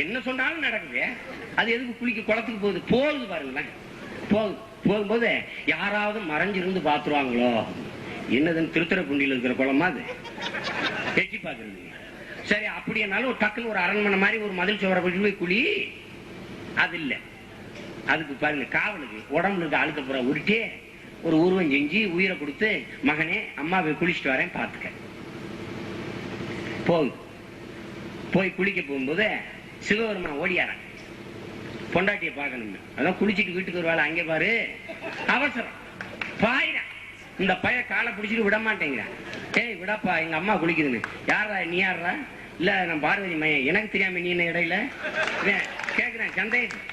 என்ன சொன்னாலும் நடக்குது. அது எதுக்கு குளிக்க குளத்துக்கு போகுது பாருங்களேன். போகும்போது யாராவது மறைஞ்சிருந்து பாத்துருவாங்களோ, என்னதுன்னு திருத்துறைப்பூண்டியில் இருக்கிற குளமா அது, எட்டி பாக்குறது. சரி, அப்படின்னாலும் டக்குன்னு ஒரு அரண்மனை மாதிரி ஒரு மதில் சுவரை போய் குழி, அது இல்ல. அதுக்கு பாருங்க, காவலுக்கு உடம்புல இருக்க அழுத்த புற உருட்டி ஒரு உருவம் செஞ்சு உயிரை கொடுத்து, மகனே அம்மாவை குளிச்சுட்டு வரேன் பாத்துக்க. போய் குளிக்க போகும்போது சிவபெருமான் ஓடியாரன் பொண்டாட்டியை பார்க்கணும். அதான் குளிச்சுட்டு வீட்டுக்கு ஒரு வேலை, அங்கே பாரு அவசரம் பாயிரா. இந்த பைய காலை பிடிச்சிட்டு விட மாட்டேங்கிறான். ஏய் விடப்பா, எங்க அம்மா குளிக்குதுன்னு. யாரா நீ? யாரா? இல்ல நான் பார்வதி மையன். எனக்கு தெரியாம நீ என்ன இடையில கேக்குறேன் சந்தேகம்.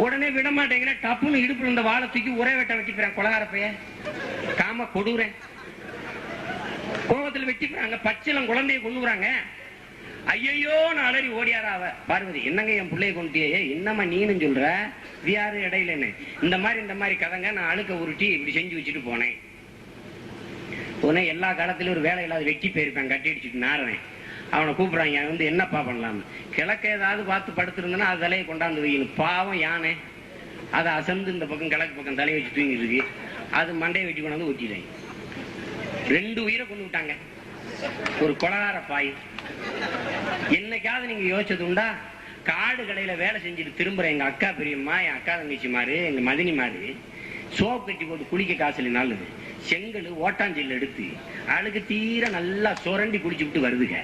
உடனே விட மாட்டேங்கிறேன். டப்புன்னு இடுப்புல இந்த வாழை தூக்கி ஒரே வெட்ட வெட்டிப்பேன். கொலகார பைய காம கொடுறேன். கோபத்தில் வெட்டிப்பாங்க. பச்சிலம் குழந்தைய கொண்டுறாங்க. ஐயோ நான் அலறி ஓடியாரா அவ. பார்வதி, என்னங்க என் பிள்ளைய கொண்டுட்டியே, என்னம்மா நீனு சொல்ற, வியாரு இடையிலன்னு. இந்த மாதிரி கதைங்க, நான் அழுக்க உருட்டி இப்படி செஞ்சு வச்சுட்டு போனேன். உடனே எல்லா காலத்திலும் ஒரு வேலை இல்லாத வெட்டி போயிருப்பேன், கட்டி அடிச்சுட்டு நாரவேன். அவனை கூப்பிடுறாங்க, வந்து என்னப்பா பண்ணலாம். கிழக்க ஏதாவது பார்த்து படுத்திருந்தேன்னா அது தலையை கொண்டாந்து வைக்கணும். பாவம் யானை அதை அசந்து இந்த பக்கம் கிழக்கு பக்கம் தலையை வச்சு தூங்கி இருக்கு. அது மண்டையை வெட்டி கொண்டாந்து ஊற்றிடுவாங்க. 2 உயிரை கொண்டு விட்டாங்க. ஒரு கொலகார பாய். என்னைக்காவது நீங்க யோசிச்சது உண்டா? காடு கடையில வேலை செஞ்சுட்டு திரும்புற எங்க அக்கா பெரியம்மா, என் அக்கா தங்கச்சி மாரு, எங்க மதினி மாரு, சோப்பு கட்டி போட்டு குளிக்க காசு இல்லைனாலும் செங்கல் ஓட்டாஞ்செல் எடுத்து அழுக்கு தீர நல்லா சுரண்டி குடிச்சு விட்டு வருதுங்க.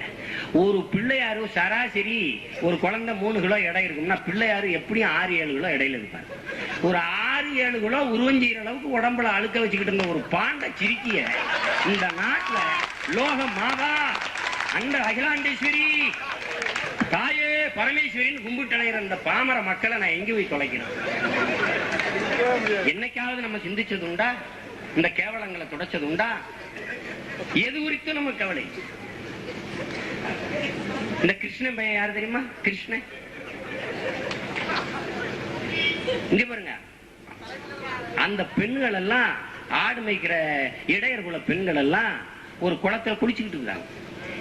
ஒரு பிள்ளையாரு சராசரி ஒரு குழந்தை 3 கிலோ எடை இருக்கும்னா, பிள்ளையாரு எப்படியும் 6-7 கிலோ இடையில இருப்பாரு. ஒரு 6-7 கிலோ உருவஞ்செய்கிற அளவுக்கு உடம்புல அழுக்க வச்சுக்கிட்டு இருந்த ஒரு பாண்ட சிரிக்கிய இந்த நாட்டுல லோக மாதா அந்த அகிலாண்டேஸ்வரி தாயே பரமேஸ்வரின்னு கும்பிட்டு அடைகிற இந்த பாமர மக்களை நான் எங்க போய் தொலைக்கிறேன்? என்னைக்காவது நம்ம சிந்திச்சது உண்டா? இந்த கேவலங்களை துடைச்சது உண்டா? எது குறித்து நம்ம கவலை? இந்த கிருஷ்ணன் பையன் யாரு தெரியுமா? கிருஷ்ணன் இங்க பாருங்க. அந்த பெண்கள் எல்லாம், ஆடு மேய்க்கிற இடையர் குல பெண்கள் எல்லாம் ஒரு குளத்துல குளிச்சுக்கிட்டு இருந்தாங்க.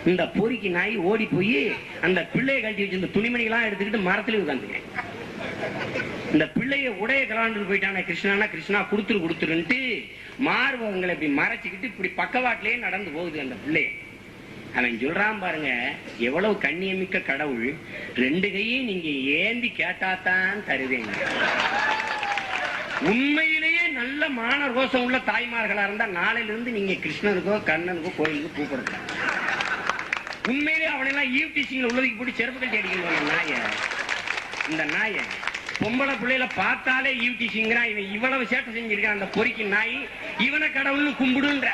இந்த பொறிக்கு நாய் ஓடி போய் அந்த பிள்ளையை கழட்டி வச்சு இந்த துணிமணிகளாம் எடுத்துக்கிட்டு மரத்துல உட்காந்துங்க. இந்த பிள்ளைய உடைய கலாண்டு போயிட்டான கிருஷ்ணா, கிருஷ்ணா கொடுத்துருன்ட்டு மார்பகங்களை இப்படி மறைச்சுக்கிட்டு இப்படி பக்கவாட்டிலேயே நடந்து போகுது அந்த பிள்ளைய. அவன் சொல்றான் பாருங்க, எவ்வளவு கண்ணியமிக்க கடவுள், 2 கையும் நீங்க ஏந்தி கேட்டாத்தான் தருவேங்க. உண்மையிலேயே நல்ல மான ரோசம் உள்ள தாய்மார்களா இருந்தா நாளையில இருந்து நீங்க கிருஷ்ணனுக்கோ கண்ணனுக்கோ கோயிலுக்கோ கூப்பிடுங்க. உண்மையிலேயே அவனெல்லாம் ஈவ்டீசிங்ல உள்ளதுக்கு போட்டு செருப்பு கட்டி அடிக்கணும். நாய இந்த நாய பொம்பளை பிள்ளைல பார்த்தாலே ஈவ்டீசிங்கிறான். இவன் இவ்வளவு சேட்டை செஞ்சிருக்கான் அந்த பொறிக்கு நாய். இவனை கடவுள்னு கும்பிடுன்ற